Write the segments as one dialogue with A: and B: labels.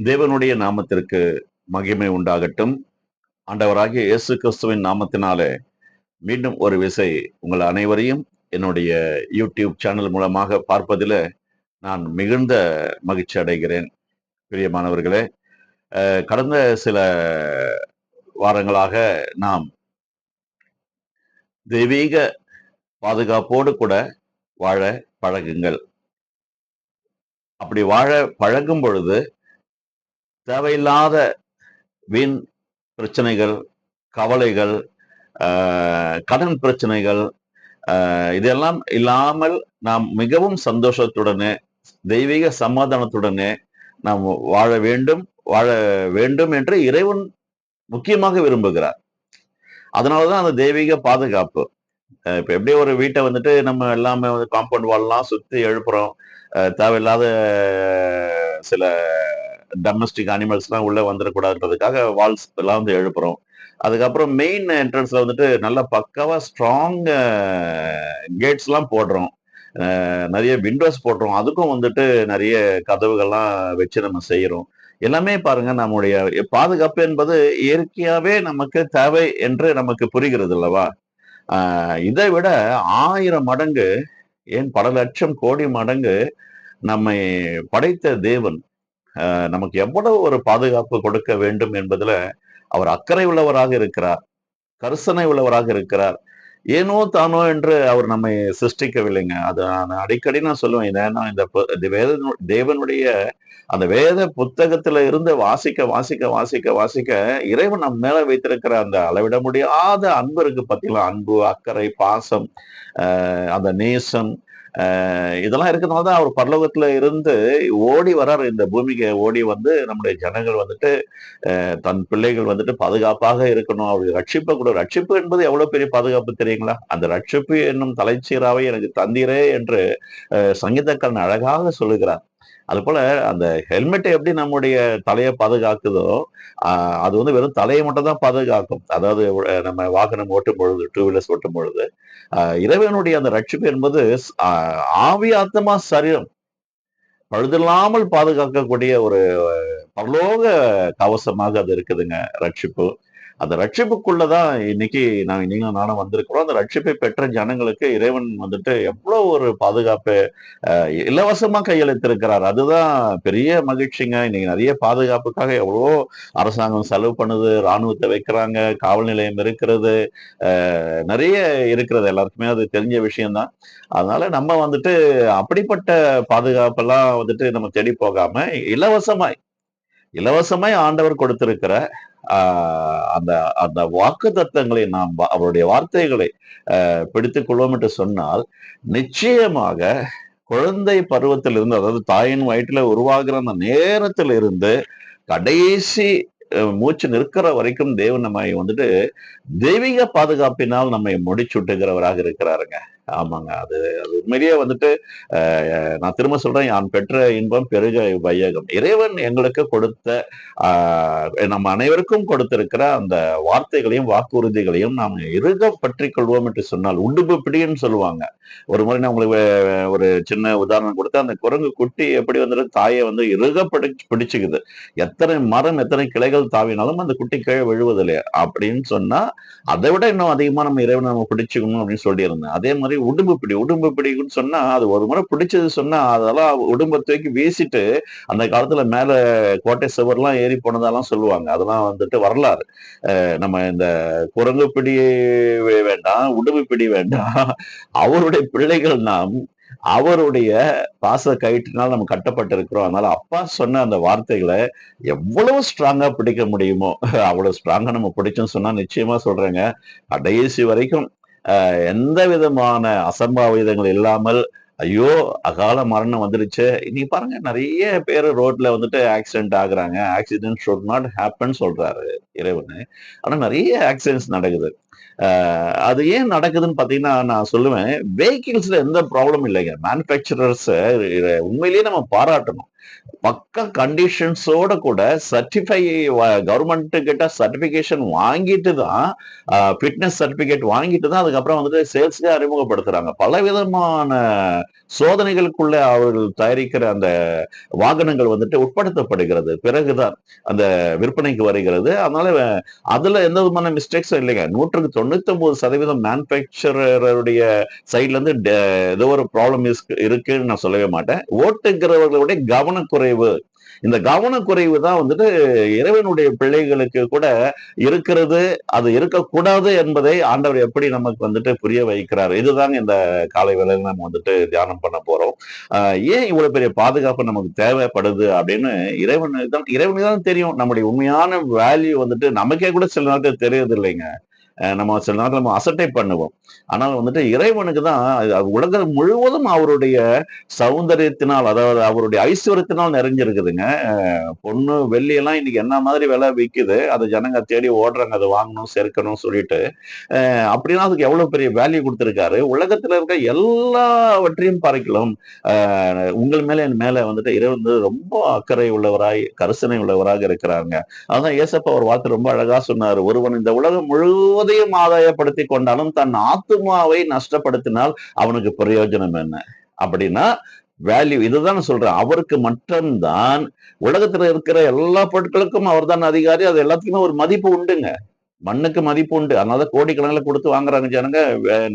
A: தேவனுடைய நாமத்திற்கு மகிமை உண்டாகட்டும். ஆண்டவராகிய இயேசு கிறிஸ்துவின் நாமத்தினாலே மீண்டும் ஒரு விசை உங்கள் அனைவரையும் என்னுடைய யூடியூப் சேனல் மூலமாக பார்ப்பதில் நான் மிகுந்த மகிழ்ச்சி அடைகிறேன். பிரியமானவர்களே, கடந்த சில வாரங்களாக நாம் தெய்வீக பாதுகாப்போடு கூட வாழ பழகுங்கள். அப்படி வாழ பழகும் பொழுது தேவையில்லாத வீண் பிரச்சனைகள், கவலைகள், கடன் பிரச்சனைகள், இதெல்லாம் இல்லாமல் நாம் மிகவும் சந்தோஷத்துடனே தெய்வீக சமாதானத்துடனே நாம் வாழ வேண்டும் வாழ வேண்டும் என்று இறைவன் முக்கியமாக விரும்புகிறார். அதனாலதான் அந்த தெய்வீக பாதுகாப்பு. இப்ப எப்படி ஒரு வீட்டை வந்துட்டு நம்ம எல்லாமே வந்து காம்பவுண்ட் வால்லாம் சுத்தி எழுப்புறோம். தேவையில்லாத சில டொமஸ்டிக் அனிமல்ஸ் எல்லாம் உள்ள வந்துடக்கூடாதுன்றதுக்காக வால்ஸ் எல்லாம் வந்து எழுப்புறோம். அதுக்கப்புறம் மெயின் என்ட்ரன்ஸ்ல வந்துட்டு நல்லா பக்காவா ஸ்ட்ராங் கேட்ஸ் எல்லாம் போடுறோம். நிறைய விண்டோஸ் போடுறோம். அதுக்கும் வந்துட்டு நிறைய கதவுகள்லாம் வச்சு நம்ம செய்யறோம். எல்லாமே பாருங்க, நம்முடைய பாதுகாப்பு என்பது இயற்கையாவே நமக்கு தேவை என்று நமக்கு புரிகிறது அல்லவா? இதை விட 1000 மடங்கு, ஏன் பல லட்சம் கோடி மடங்கு நம்மை படைத்த தேவன் நமக்கு எவ்வளவு ஒரு பாதுகாப்பு கொடுக்க வேண்டும் என்பதுல அவர் அக்கறை உள்ளவராக இருக்கிறார், கரிசனை உள்ளவராக இருக்கிறார். ஏனோ தானோ என்று அவர் நம்மை சிருஷ்டிக்கவில்லைங்க. அது நான் அடிக்கடி நான் சொல்லுவேன். ஏன்னா இந்த தேவனுடைய அந்த வேத புத்தகத்துல இருந்து வாசிக்க வாசிக்க வாசிக்க வாசிக்க இறைவன் நம் மேல வைத்திருக்கிற அந்த அளவிட முடியாத அன்பு இருக்கு பார்த்தீங்களா? அன்பு, அக்கறை, பாசம், அந்த நேசம், இதெல்லாம் இருக்கிறதுனால தான் அவர் பரலோகத்துல இருந்து ஓடி வர்றாரு. இந்த பூமிக்கு ஓடி வந்து நம்முடைய ஜனங்கள் வந்துட்டு தன் பிள்ளைகள் வந்துட்டு பாதுகாப்பாக இருக்கணும். அவருடைய ரட்சிப்பு என்பது எவ்வளவு பெரிய பாதுகாப்பு தெரியுங்களா? அந்த ரட்சிப்பு என்னும் தலைச்சீராவை எனக்கு தந்தீரே என்று சங்கீதக்காரன் அழகாக சொல்லுகிறார். அது போல அந்த ஹெல்மெட் எப்படி நம்முடைய தலையை பாதுகாக்குதோ, அது வந்து வெறும் தலையை மட்டும் தான் பாதுகாக்கும். அதாவது நம்ம வாகனம் ஓட்டும் பொழுது, டூ வீலர்ஸ் ஓட்டும் பொழுது இறைவனுடைய அந்த ரட்சிப்பு என்பது ஆவி, ஆத்மா, சரீரம் பழுதில்லாமல் பாதுகாக்கக்கூடிய ஒரு பரலோக கவசமாக அது இருக்குதுங்க, ரட்சிப்பு. அந்த ரட்சிப்புக்குள்ளதான் இன்னைக்கு நீங்களும் நானும் வந்திருக்கிறோம். அந்த ரட்சிப்பை பெற்ற ஜனங்களுக்கு இறைவன் வந்துட்டு எவ்வளவு ஒரு பாதுகாப்பு இலவசமா கையளித்திருக்கிறார். அதுதான் பெரிய மகிழ்ச்சிங்க. இன்னைக்கு நிறைய பாதுகாப்புக்காக எவ்வளவோ அரசாங்கம் செலவு பண்ணுது, ராணுவத்தை வைக்கிறாங்க, காவல் நிலையம் இருக்கிறது, நிறைய இருக்கிறது. எல்லாருக்குமே அது தெரிஞ்ச விஷயம்தான். அதனால நம்ம வந்துட்டு அப்படிப்பட்ட பாதுகாப்பெல்லாம் வந்துட்டு நம்ம தேடி போகாம இலவசமாய் ஆண்டவர் கொடுத்திருக்கிற அந்த அந்த வாக்கு தத்தங்களை நாம் அவருடைய வார்த்தைகளை பிடித்துக் கொள்வோம் என்று சொன்னால், நிச்சயமாக குழந்தை பருவத்திலிருந்து, அதாவது தாயின் வயிற்றுல உருவாகிற அந்த நேரத்தில் இருந்து கடைசி மூச்சு நிற்கிற வரைக்கும் தேவன் நம்மை வந்துட்டு தெய்வீக பாதுகாப்பினால் நம்மை முடிச்சுட்டுகிறவராக இருக்கிறாருங்க. ஆமாங்க. அது அது உண்மையிலேயே வந்துட்டு நான் திரும்ப சொல்றேன், யான் பெற்ற இன்பம் பெருக வையகம். இறைவன் எங்களுக்கு கொடுத்த நம்ம அனைவருக்கும் கொடுத்திருக்கிற அந்த வார்த்தைகளையும் வாக்குறுதிகளையும் நாம் இறுக பற்றி கொள்வோம் என்று சொன்னால், உடும்பு பிடின்னு சொல்லுவாங்க. ஒரு முறை நான் உங்களுக்கு ஒரு சின்ன உதாரணம் கொடுத்து, அந்த குரங்கு குட்டி எப்படி வந்துட்டு தாயை வந்து இறுக பிடிச்சுக்குது. எத்தனை மரம், எத்தனை கிளைகள் தாவினாலும் அந்த குட்டி கீழே விழுவதில்லை அப்படின்னு சொன்னா, அதை விட இன்னும் அதிகமா நம்ம இறைவனை நம்ம பிடிச்சுக்கணும் அப்படின்னு சொல்லியிருந்தேன். அதே மாதிரி உடும்பு பிடிக்குன்னு சொன்னா, அது ஒரு முறை பிடிச்சது சொன்னா அதெல்லாம் உடும்ப தூக்கி வீசிட்டு அந்த காலத்துல மேல கோட்டை சுவர்லாம் ஏறி போனதெல்லாம் சொல்லுவாங்க. அதெல்லாம் வந்துட்டு வரலாறு. நம்ம இந்த குரங்கு பிடி வேண்டாம், உடும்பு பிடி வேண்டாம். அவருடைய பிள்ளைகள் நாம். அவருடைய பாச கயிற்றினால் நம்ம கட்டப்பட்டிருக்கிறோம். அதனால அப்பா சொன்ன அந்த வார்த்தைகளை எவ்வளவு ஸ்ட்ராங்கா பிடிக்க முடியுமோ அவ்வளவு ஸ்ட்ராங்கா நம்ம பிடிச்சோம்னு சொன்னா, நிச்சயமா சொல்றேங்க, கடைசி வரைக்கும் எந்த விதமான அசம்பாவிதங்கள் இல்லாமல், ஐயோ அகால மரணம் வந்துருச்சு. இன்னைக்கு பாருங்க, நிறைய பேர் ரோட்ல வந்துட்டு ஆக்சிடென்ட் ஆகுறாங்க. ஆக்சிடென்ட் ஷுட் நாட் ஹேப்பன் சொல்றாரு இறைவனு. ஆனா நிறைய ஆக்சிடென்ட்ஸ் நடக்குது. அது ஏன் நடக்குதுன்னு பாத்தீங்கன்னா, நான் சொல்லுவேன், வெஹிக்கிள்ஸ்ல எந்த ப்ராப்ளமும் இல்லைங்க. மேனுஃபேக்சரர்ஸ உண்மையிலேயே நம்ம பாராட்டணும். பக்கா கண்டிஷன்ஸோட கூட சர்டிஃபை கவர்மெண்ட் கிட்ட சர்டிபிகேஷன் வாங்கிட்டு தான், ஃபிட்னஸ் சர்டிபிகேட் வாங்கிட்டு தான் அதுக்கப்புறம் வந்துட்டு சேல்ஸ்க்கே அறிமுகப்படுத்துறாங்க. பலவிதமான சோதனைகளுக்குள்ள அவர்கள் தயாரிக்கிற அந்த வாகனங்கள் வந்துட்டு உட்படுத்தப்படுகிறது. பிறகுதான் அந்த விற்பனைக்கு வருகிறது. அதனால அதுல எந்த விதமான மிஸ்டேக்ஸும் இல்லைங்க. 100க்கு 99% மேனுஃபேக்சரருடைய சைட்ல இருந்து ஏதோ ஒரு ப்ராப்ளம் இருக்குன்னு நான் சொல்லவே மாட்டேன். ஓட்டுகிறவர்களுடைய கவனக்குறைவு. இந்த கவனக்குறைவு தான் வந்துட்டு இறைவனுடைய பிள்ளைகளுக்கு கூட இருக்கிறது, அது இருக்கக்கூடாது என்பதை ஆண்டவர் எப்படி நமக்கு வந்துட்டு புரிய வைக்கிறார். இதுதாங்க இந்த காலை வேளையில நம்ம வந்துட்டு தியானம் பண்ண போறோம். ஏன் இவ்வளவு பெரிய பாதுகாப்பு நமக்கு தேவைப்படுது அப்படின்னு இறைவனுக்கு தான் தெரியும். நம்முடைய உண்மையான வேல்யூ வந்துட்டு நமக்கே கூட சில நேரத்தில் தெரியறது இல்லைங்க. நம்ம சில நேரத்துல நம்ம அசட்டை பண்ணுவோம். ஆனால் வந்துட்டு இறைவனுக்கு தான் உலகம் முழுவதும் அவருடைய சௌந்தரியத்தினால், அதாவது அவருடைய ஐஸ்வர்யத்தினால் நிறைஞ்சிருக்குதுங்க. பொண்ணு, வெள்ளி எல்லாம் இன்னைக்கு என்ன மாதிரி விலை விக்குது. அது ஜனங்க தேடி ஓடுறாங்க. அதை வாங்கணும், சேர்க்கணும் சொல்லிட்டு. அப்படின்னா அதுக்கு எவ்வளவு பெரிய வேல்யூ கொடுத்திருக்காரு. உலகத்துல இருக்க எல்லாவற்றையும் பார்க்கலாம். உங்கள் மேல என் மேல வந்துட்டு இறைவன் வந்து ரொம்ப அக்கறை உள்ளவராய், கரிசனை உள்ளவராக இருக்கிறாங்க. அதான் ஏசப்பா ஒரு வார்த்தை ரொம்ப அழகா சொன்னாரு. ஒருவன் இந்த உலகம் முழுவதையும் ஆதாயப்படுத்தி கொண்டாலும் தன் ஆத்துமாவை நஷ்டப்படுத்தினால் அவனுக்கு பிரயோஜனம் என்ன? அப்படின்னா வேல்யூ இதுதான் நான் சொல்றேன். அவருக்கு மட்டும்தான் உலகத்துல இருக்கிற எல்லா பொருட்களுக்கும் அவர்தான் அதிகாரி. அது எல்லாத்துக்குமே ஒரு மதிப்பு உண்டுங்க. மண்ணுக்கு மதிப்பு உண்டு. அதனாலதான் கோடிக்கணக்கில் கொடுத்து வாங்குறாங்க ஜனங்க.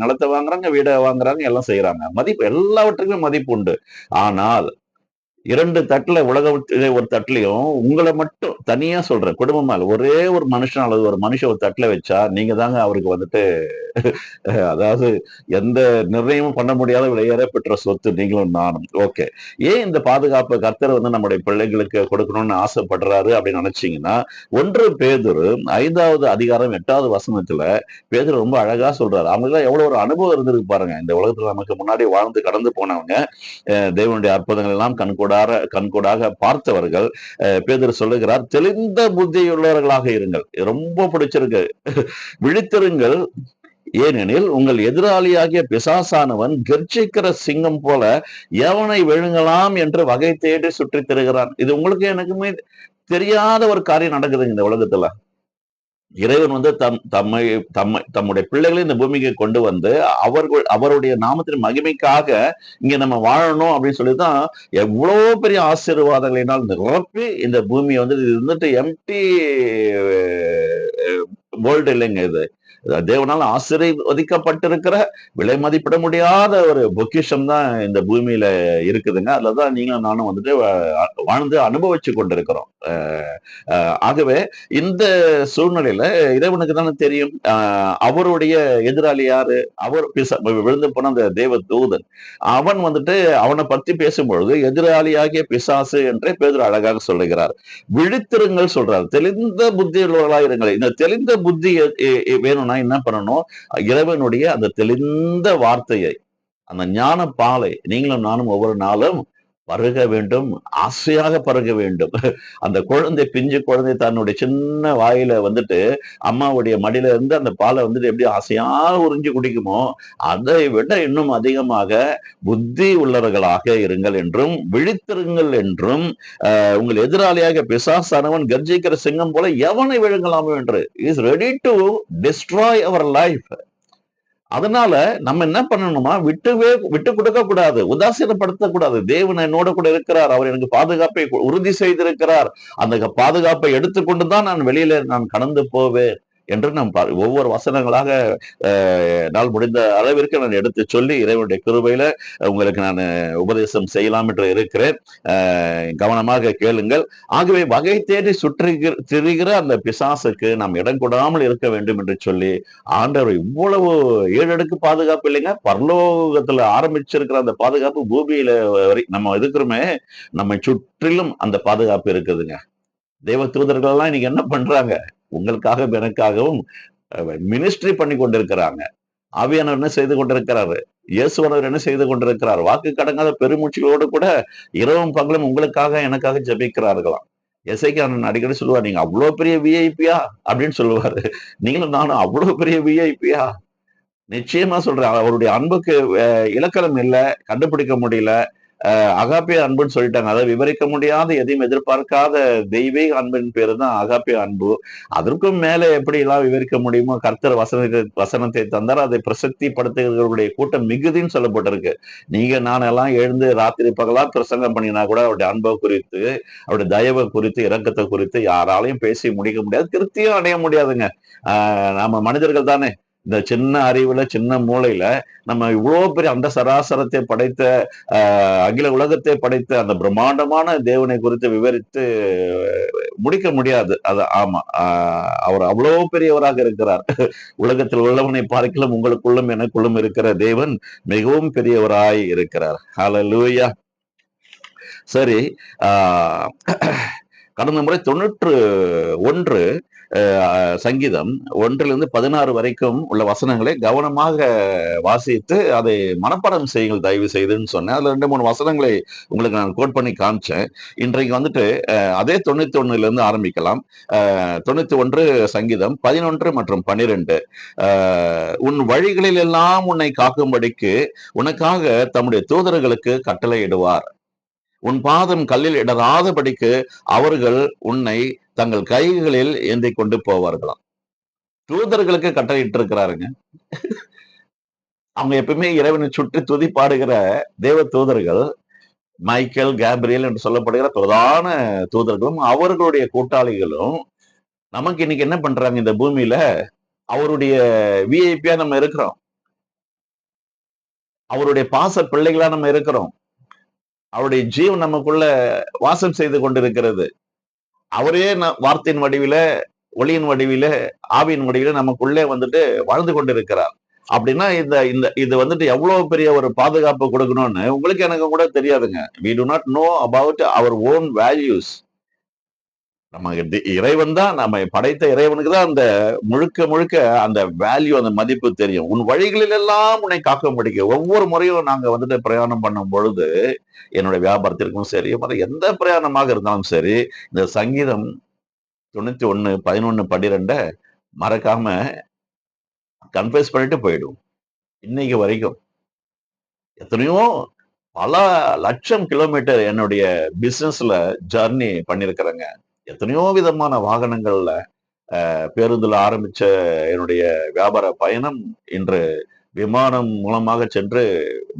A: நிலத்தை வாங்குறாங்க, வீடை வாங்குறாங்க, எல்லாம் செய்யறாங்க. மதிப்பு எல்லாவற்றுக்குமே மதிப்பு உண்டு. ஆனால் 2 தட்டுல உலகத்திலே ஒரு தட்டுலயும் உங்கள மட்டும் தனியா சொல்றேன். குடும்பமா இல்ல. ஒரே ஒரு மனுஷன் அல்லது ஒரு மனுஷன் ஒரு தட்டுல வச்சா, நீங்க தாங்க அவருக்கு வந்துட்டு அதாவது எந்த நிர்ணயமும் பண்ண முடியாத விலையேற பெற்ற சொத்து நீங்களும் நானும். ஓகே. ஏன் இந்த பாதுகாப்பு கர்த்தர் வந்து நம்முடைய பிள்ளைகளுக்கு கொடுக்கணும்னு ஆசைப்படுறாரு அப்படின்னு நினைச்சீங்கன்னா, 1 பேதுரு 5வது அதிகாரம் 8வது வசனத்துல பேதுரு ரொம்ப அழகா சொல்றாரு. அவங்களுக்கெல்லாம் எவ்வளவு ஒரு அனுபவம் இருந்திருக்கு பாருங்க. இந்த உலகத்துல நமக்கு முன்னாடி வாழ்ந்து கடந்து போனவங்க. தேவனுடைய அற்புதங்கள் எல்லாம் கண்கூடாக பார்த்தவர்கள். பேதுரு சொல்லுகிறார், தெளிந்த புத்தியுள்ளவர்களாக இருங்கள். ரொம்ப பிடிச்சிருக்கு. விழித்திருங்கள், ஏனெனில் உங்கள் எதிராளியாகிய பிசாசானவன் கர்ஜிக்கிற சிங்கம் போல எவனை விழுங்கலாம் என்று வகை தேடி சுற்றித் திரிகிறான். இது உங்களுக்கு எனக்குமே தெரியாத ஒரு காரியம் நடக்குதுங்க இந்த உலகத்துல. இறைவன் வந்து தம்முடைய பிள்ளைகளை இந்த பூமிக்கு கொண்டு வந்து அவருடைய நாமத்தின் மகிமைக்காக இங்க நம்ம வாழணும் அப்படின்னு சொல்லிதான் எவ்வளவு பெரிய ஆசீர்வாதங்களினால் நிரப்பி இந்த பூமியை வந்து இது வந்துட்டு எம்டி வேர்ல்டு இல்லைங்க இது. தேவனால் ஆசீர்வதிக்கப்பட்டிருக்கிற விலை மதிப்பிட முடியாத ஒரு பொக்கிஷம் தான் இந்த பூமியில இருக்குதுங்க. அதுலதான் நீங்களும் நானும் வந்துட்டு வாழ்ந்து அனுபவிச்சு கொண்டிருக்கிறோம். ஆகவே இந்த சூழ்நிலையில இறைவனுக்கு தானே தெரியும். அவருடைய எதிராளி யாரு? அவர் விழுந்து போன அந்த தேவ தூதன். அவன் வந்துட்டு அவனை பத்தி பேசும்பொழுது எதிராளியாகிய பிசாசு என்றே பேதுரு அழகாக சொல்லுகிறார். விழித்திருங்கள் சொல்றார். தெளிந்த புத்தி உள்ளவர்களாக இருங்கள். இந்த தெளிந்த புத்தி வேணும்னா என்ன பண்ணணும்? இறைவனுடைய அந்த தெளிந்த வார்த்தையை, அந்த ஞான பாலை நீங்களும் நானும் ஒவ்வொரு நாளும் பருக வேண்டும், ஆசையாக பருக வேண்டும். அந்த குழந்தை, பிஞ்சு குழந்தை தன்னுடைய சின்ன வாயில வந்துட்டு அம்மாவுடைய மடியில இருந்து அந்த பாலை வந்துட்டு எப்படி ஆசையா உறிஞ்சு குடிக்குமோ, அதை விட இன்னும் அதிகமாக புத்தி உள்ளவர்களாக இருங்கள் என்றும் விழித்திருங்கள் என்றும், உங்கள் எதிராளியாக பிசாசானவன் கர்ஜிக்கிற சிங்கம் போல எவனை விழுங்கலாமோ என்று is ready to destroy our life. அதனால நம்ம என்ன பண்ணணுமா, விட்டு கொடுக்க கூடாது, உதாசீனப்படுத்த கூடாது. தேவன் என்னோட கூட இருக்கிறார், அவர் எனக்கு பாதுகாப்பை உறுதி செய்திருக்கிறார். அந்த பாதுகாப்பை எடுத்துக்கொண்டுதான் நான் வெளியில நான் கடந்து போவேன் என்று நாம் ஒவ்வொரு வசனங்களாக நாள் முடிந்த அளவிற்கு நான் எடுத்து சொல்லி இறைவனுடைய கிருபையில உங்களுக்கு நான் உபதேசம் செய்யலாம் என்று இருக்கிறேன். கவனமாக கேளுங்கள். ஆகவே வகை தேடி திரிகிற அந்த பிசாசுக்கு நாம் இடம் கொடாமல் இருக்க வேண்டும் என்று சொல்லி ஆண்டவர் இவ்வளவு 7 அடுக்கு பாதுகாப்பு இல்லைங்க, பரலோகத்துல ஆரம்பிச்சிருக்கிற அந்த பாதுகாப்பு பூமியில நம்ம இருக்கிறோமே, நம்மை சுற்றிலும் அந்த பாதுகாப்பு இருக்குதுங்க. தேவ தூதர்கள் எல்லாம் இன்னைக்கு என்ன பண்றாங்க? உங்களுக்காகவும் எனக்காகவும் மினிஸ்ட்ரி பண்ணி கொண்டிருக்கிறாங்க. ஆவியானவர் என்ன செய்து கொண்டிருக்கிறாரு? இயேசுவானவர் என்ன செய்து கொண்டிருக்கிறார்? வாக்கு கடங்காத பெருமூச்சுகளோடு கூட இரவும் பகலும் உங்களுக்காக எனக்காக ஜெபிக்கிறார்களாம். எசேக்கியா அடிக்கடி சொல்லுவார், நீங்க அவ்வளவு பெரிய விஐபியா அப்படின்னு சொல்லுவாரு. நீங்களும் நானும் அவ்வளவு பெரிய விஐபியா? நிச்சயமா சொல்றேன். அவருடைய அன்புக்கு இலக்கணம் இல்ல, கண்டுபிடிக்க முடியல. அகாப்பே அன்புன்னு சொல்லிட்டாங்க. அதாவது விவரிக்க முடியாத, எதையும் எதிர்பார்க்காத தெய்வீக அன்பின் பேரு தான் அகாப்பே அன்பு. அதற்கும் மேல எப்படி எல்லாம் விவரிக்க முடியுமோ, கர்த்தர் வசனத்தை தந்தார். அதை பிரசித்திப்படுத்துகிறவர்களுடைய கூட்டம் மிகுதின்னு சொல்லப்பட்டிருக்கு. நீங்க நானெல்லாம் எழுந்து ராத்திரி பகலா பிரசங்கம் பண்ணினா கூட அவருடைய அன்பை குறித்து, அவருடைய தயவை குறித்து, இரக்கத்தை குறித்து யாராலையும் பேசி முடிக்க முடியாது. திருப்தியும் அடைய முடியாதுங்க. நாம மனிதர்கள் தானே. இந்த சின்ன அறிவுல, சின்ன மூளையில நம்ம இவ்வளவு பெரிய அந்த சராசரத்தை படைத்த, அகில உலகத்தை படைத்த அந்த பிரம்மாண்டமான தேவனை குறித்து விவரித்து முடிக்க முடியாது. அது ஆமா. அவர் அவ்வளவு பெரியவராக இருக்கிறார். உலகத்தில் உள்ளவனை பார்க்கலாம் உங்களுக்குள்ளும் எனக்குள்ளும் இருக்கிற தேவன் மிகவும் பெரியவராய் இருக்கிறார். ஹல்லேலூயா. சரி. கடந்த முறை 91 சங்கீதம் 1-16 வரைக்கும் உள்ள வசனங்களை கவனமாக வாசித்து அதை மனப்பாடம் செய்யுங்கள் தயவு செய்துன்னு சொன்னேன். அதுல 2-3 வசனங்களை உங்களுக்கு நான் கோட் பண்ணி காமிச்சேன். இன்றைக்கு வந்துட்டு அதே 91 ஆரம்பிக்கலாம். 91 சங்கீதம் 11 மற்றும் 12. உன் வழிகளில் எல்லாம் உன்னை காக்கும்படிக்கு உனக்காக தம்முடைய தூதர்களுக்கு கட்டளையிடுவார். உன் பாதம் கல்லில் இடராதபடிக்கு அவர்கள் உன்னை தங்கள் கைகளில் ஏந்தி கொண்டு போவார்களாம். தூதர்களுக்கு கட்டளையிட்டு இருக்கிறாருங்க. அவங்க எப்பவுமே இறைவனை சுற்றி துதி பாடுகிற தேவ தூதர்கள், மைக்கேல், கேப்ரியல் என்று சொல்லப்படுகிற பிரதான தூதர்களும் அவர்களுடைய கூட்டாளிகளும் நமக்கு இன்னைக்கு என்ன பண்றாங்க? இந்த பூமியில அவருடைய விஐபியா நம்ம இருக்கிறோம். அவருடைய பாச பிள்ளைகளா நம்ம இருக்கிறோம். அவருடைய ஜீவன் நமக்குள்ள வாசம் செய்து கொண்டிருக்கிறது. அவரே வார்த்தையின் வடிவில, ஒளியின் வடிவில, ஆவியின் வடிவில நமக்குள்ளே வந்துட்டு வாழ்ந்து கொண்டிருக்கிறார். அப்படின்னா இது வந்துட்டு எவ்வளவு பெரிய ஒரு பாதுகாப்பு கொடுக்கணும்னு உங்களுக்கு எனக்கு கூட தெரியாதுங்க. we do not know about our own values. நம்ம இறைவன் தான், நம்ம படைத்த இறைவனுக்கு தான் அந்த முழுக்க முழுக்க அந்த வேல்யூ, அந்த மதிப்பு தெரியும். உன் வழிகளில் எல்லாம் உன்னை காக்க முடியும். ஒவ்வொரு முறையும் நாங்க வந்துட்டு பிரயாணம் பண்ணும் பொழுது, என்னுடைய வியாபாரத்திற்கும் சரி, எந்த பிரயாணமாக இருந்தாலும் சரி, இந்த சங்கீதம் 91, 11, 12 மறக்காம கன்ஃபஸ் பண்ணிட்டு போயிடும். இன்னைக்கு வரைக்கும் எத்தனையோ பல லட்சம் கிலோமீட்டர் என்னுடைய பிசினஸ்ல ஜர்னி பண்ணிருக்கிறேங்க. எத்தனையோ விதமான வாகனங்கள்ல பேருந்துல ஆரம்பிச்ச என்னுடைய வியாபார பயணம் இன்று விமானம் மூலமாக சென்று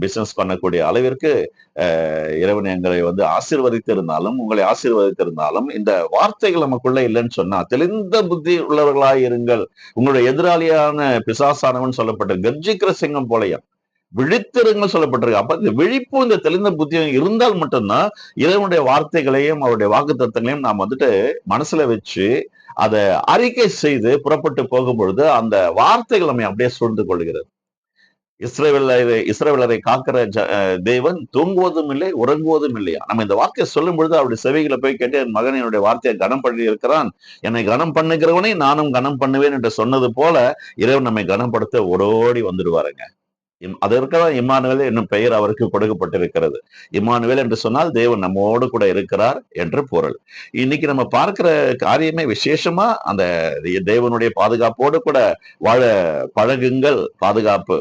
A: பிசினஸ் பண்ணக்கூடிய அளவிற்கு இறைவன் எங்களை வந்து ஆசீர்வதித்திருந்தாலும், உங்களை ஆசீர்வதித்திருந்தாலும், இந்த வார்த்தைகள் நமக்குள்ள இல்லைன்னு சொன்னா, தெளிந்த புத்தி உள்ளவர்களாய் இருங்கள். உங்களுடைய எதிராளியான பிசாசானவன் சொல்லப்பட்ட கர்ஜிக்கிற சிங்கம் போலயும் விழித்திருங்கள் சொல்லப்பட்டிருக்கு. அப்ப இந்த விழிப்பும் இந்த தெளிந்த புத்தியும் இருந்தால் மட்டும்தான் இறைவனுடைய வார்த்தைகளையும் அவருடைய வாக்கு தத்தங்களையும் நாம் வந்துட்டு மனசுல வச்சு அதை அறிக்கை செய்து புறப்பட்டு போகும் பொழுது அந்த வார்த்தைகள் நம்மை அப்படியே சூழ்ந்து கொள்கிறது. இஸ்ரவேலரை காக்கிற தேவன் தூங்குவதும் இல்லை, உறங்குவதும் இல்லையா. நம்ம இந்த வார்த்தையை சொல்லும் பொழுது அவருடைய செவிகளை போய் கேட்டு, என் மகன் என்னுடைய வார்த்தையை கனம் பண்ணி இருக்கிறான், என்னை கனம் பண்ணுகிறவனை நானும் கனம் பண்ணுவேன் என்று சொன்னது போல இறைவன் நம்மை கனப்படுத்த ஓடோடி வந்துடுவாருங்க. அதற்காக இம்மானுவேல் என்னும் பெயர் அவருக்கு கொடுக்கப்பட்டிருக்கிறது. இம்மானுவேல் என்று சொன்னால் தேவன் நம்மோடு கூட இருக்கிறார் என்று பொருள். இன்னைக்கு நம்ம பார்க்கிற காரியமே விசேஷமா அந்த தேவனுடைய பாதுகாப்போடு கூட வாழ பழகுங்கள். பாதுகாப்பு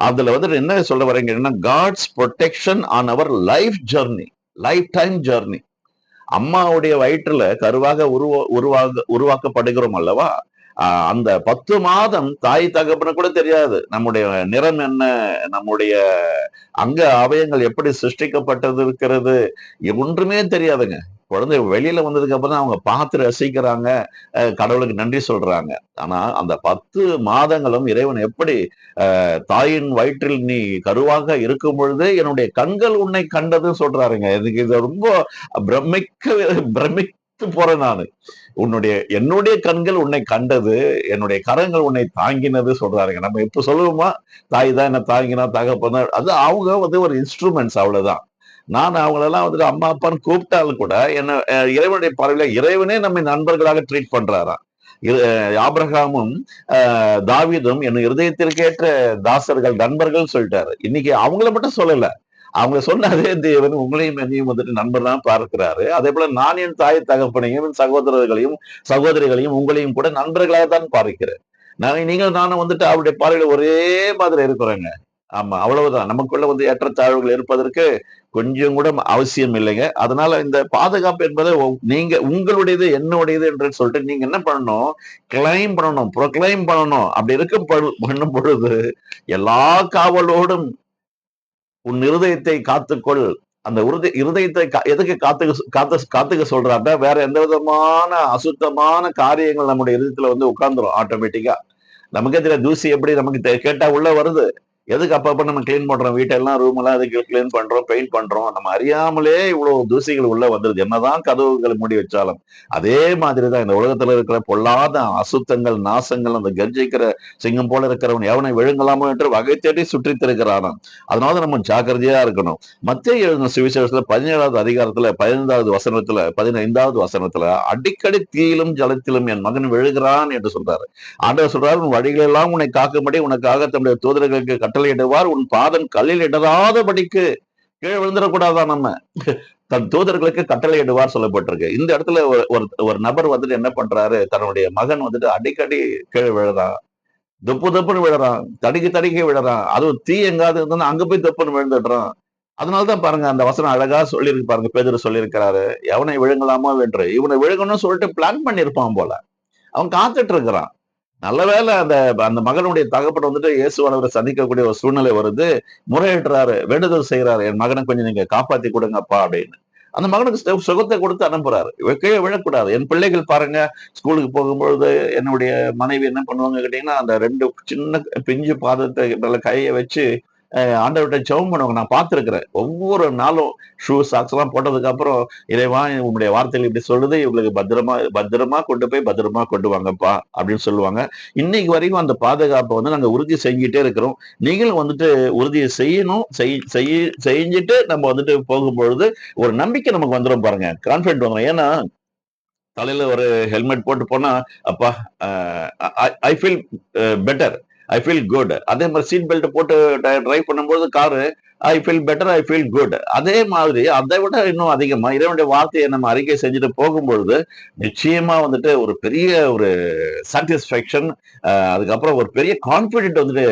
A: அதுல வந்து என்ன சொல்ல வரீங்கன்னா, God's protection on our life journey, life time journey. அம்மாவுடைய வயிற்றுல கருவாக உருவாக்கப்படுகிறோம் அல்லவா, அந்த 10 மாதம் தாய் தகப்பன கூட தெரியாது நம்முடைய நிறம் என்ன, நம்முடைய அங்க அவயங்கள் எப்படி சிருஷ்டிக்கப்பட்டது இருக்கிறது, ஒன்றுமே தெரியாதுங்க. குழந்தை வெளியில வந்ததுக்கு அப்புறம் தான் அவங்க பார்த்து ரசிக்கிறாங்க, கடவுளுக்கு நன்றி சொல்றாங்க. ஆனா அந்த 10 மாதங்களும் இறைவன் எப்படி தாயின் வயிற்றில் நீ கருவாக இருக்கும் பொழுது என்னுடைய கண்கள் உன்னை கண்டதுன்னு சொல்றாருங்க. எனக்கு இது ரொம்ப பிரமித்து போறேன் நானு. என்னுடைய கண்கள் உன்னை கண்டது, என்னுடைய கரங்கள் உன்னை தாங்கினது சொல்றாருங்க. நம்ம இப்ப சொல்லுவோமா, தாய் தான் என்ன தாங்கினா, தகப்பன் தான், அது அவங்க வந்து ஒரு இன்ஸ்ட்ருமெண்ட்ஸ், அவ்வளவுதான். நான் அவங்களெல்லாம் வந்துட்டு அம்மா அப்பான்னு கூப்பிட்டாலும் கூட என்ன இறைவனுடைய பார்வையில இறைவனே நம்மை நண்பர்களாக ட்ரீட் பண்றாராம். ஆபிரகாமும் தாவீதும் என் இருதயத்திற்கேற்ற தாசர்கள், நண்பர்கள் சொல்லிட்டாரு. இன்னைக்கு அவங்கள மட்டும் சொல்லல, அவங்க சொன்ன அதே தேவன் உங்களையும் என்னையும் வந்துட்டு நண்பர் தான் பார்க்கிறாரு. அதே போல நான் என் தாய் தகப்பனையும் என் சகோதரர்களையும் சகோதரிகளையும் உங்களையும் கூட நண்பர்களாக தான் பார்க்கிறேன். நீங்கள் நானும் வந்துட்டு அவருடைய பார்வையில ஒரே மாதிரி இருக்கிறோங்க. ஆமா, அவ்வளவுதான். நமக்குள்ள வந்து ஏற்றத்தாழ்வுகள் இருப்பதற்கு கொஞ்சம் கூட அவசியம் இல்லைங்க. அதனால இந்த பாதுகாப்பு என்பது நீங்க உங்களுடையது, என்னுடையது என்று சொல்லிட்டு நீங்க என்ன பண்ணணும்? கிளைம் பண்ணணும், ப்ரொக்ளைம் பண்ணணும். அப்படி இருக்கும் பண்ணும் பொழுது எல்லா காவலோடும் உன் இருதயத்தை காத்துக்கொள். அந்த இருதயத்தை எதுக்கு காத்துக்க சொல்றாருன்னா, வேற எந்த விதமான அசுத்தமான காரியங்கள் நம்முடைய இருதயத்துல வந்து உட்கார்ந்துரும் ஆட்டோமேட்டிக்கா. நமக்கே தெரியாது தூசி எப்படி நமக்கு கேட்டா உள்ள வருது. எதுக்கு அப்பப்ப நம்ம கிளீன் பண்றோம்? வீட்டெல்லாம் ரூம் எல்லாம் எதுக்கு கிளீன் பண்றோம், பெயிண்ட் பண்றோம்? நம்ம அறியாமலே இவ்வளவு தூசிகள் உள்ள வந்துருது. என்னதான் கதவுகளை மூடி வச்சாலும். அதே மாதிரிதான் இந்த உலகத்துல இருக்கிற பொல்லாத அசுத்தங்கள், நாசங்கள், அந்த கர்ஜிக்கிற சிங்கம் போல இருக்கிறவன் எவனை விழுங்கலாமோ என்று வகை தேடி சுற்றித் திரிகிறானாம். அதனால நம்ம ஜாக்கிரதையா இருக்கணும். மத்தேயு எழுதின சுவிசேஷத்துல 17வது அதிகாரத்துல 15வது வசனத்துல அடிக்கடி தீயிலும் ஜலத்திலும் என் மகன் விழுகிறான் என்று சொல்றாரு. ஆண்டவர் சொல்றாரு, உன் வழிகளெல்லாம் உன்னை காக்கும்படி உனக்காக தம்முடைய தூதர்களுக்கு கட்டளையிடுவார், உன் பாதம் கல்லில் இடராதபடிக்கு. கீழே விழுந்துடக்கூடாதான் நம்ம. தன் தூதர்களுக்கு கட்டளையிடுவார் சொல்லப்பட்டிருக்கு. இந்த இடத்துல ஒரு நபர் வந்துட்டு என்ன பண்றாரு? தன்னுடைய மகன் வந்துட்டு அடிக்கடி கீழே விழுறான், தொப்பு தொப்புன்னு விழுறான், தடுக்கி விழுறான். அதுவும் தீ எங்காவது இருந்தா அங்க போய் தொப்புன்னு விழுந்துடுறான். அதனாலதான் பாருங்க அந்த வசனம் அழகா சொல்லியிருக்கு பாருங்க. பேதுரு சொல்லியிருக்கிறாரு, எவனை விழுங்கலாமோ வென்று. இவனை விழுங்கணும்னு சொல்லிட்டு பிளான் பண்ணியிருப்பான் போல. அவன் காத்துட்டு இருக்கிறான். நல்ல வேளை அந்த அந்த மகனுடைய தகப்பன் வந்துட்டு இயேசுவானவரை சந்திக்கக்கூடிய ஒரு சூழ்நிலை வருது. முறையிடுறாரு, வேண்டுதல் செய்யறாரு, என் மகனை கொஞ்சம் நீங்க காப்பாத்தி கொடுங்கப்பா அப்படின்னு. அந்த மகனுக்கு சுகத்தை கொடுத்து அனுப்புறாரு. கீழே விழக்கூடாது. என் பிள்ளைகள் பாருங்க, ஸ்கூலுக்கு போகும்பொழுது என்னுடைய மனைவி என்ன பண்ணுவாங்க கேட்டீங்கன்னா, அந்த 2 சின்ன பிஞ்சு பாதத்தை மேல கையை வச்சு ஆண்டவர்கிட்ட ஜெபம் பண்ணுவாங்க. நான் பார்த்திருக்கிறேன். ஒவ்வொரு நாளும் ஷூ, சாக்ஸ் எல்லாம் போட்டதுக்கு அப்புறம், இறைவா உம்முடைய வார்த்தைகள் இப்படி சொல்லுது, இவங்களுக்கு பத்திரமா பத்திரமா கொண்டு போய் பத்திரமா கொண்டு வாங்கப்பா அப்படின்னு சொல்லுவாங்க. இன்னைக்கு வரைக்கும் அந்த பாதுகாப்பை வந்து நாங்க உறுதி செஞ்சுட்டே இருக்கிறோம். நீங்களும் வந்துட்டு உறுதியை செய்யணும். செஞ்சுட்டு நம்ம வந்துட்டு போகும்பொழுது ஒரு நம்பிக்கை நமக்கு வந்துடும் பாருங்க. கான்பிடன்ட் வந்துடும். ஏன்னா தலையில ஒரு ஹெல்மெட் போட்டு போனா, அப்பா I feel better, I feel good. அதே மாதிரி சீட் பெல்ட் போட்டு டிரைவ் பண்ணும்போது car, I feel better, I feel good. அதே மாதிரி அதை விட இன்னும் அதிகமா இறைவனுடைய வார்த்தையை நம்ம அறிக்கை செஞ்சுட்டு போகும்பொழுது நிச்சயமா வந்துட்டு ஒரு பெரிய ஒரு சாட்டிஸ்பேக்ஷன், அதுக்கப்புறம் ஒரு பெரிய கான்பிடென்ட் வந்துட்டு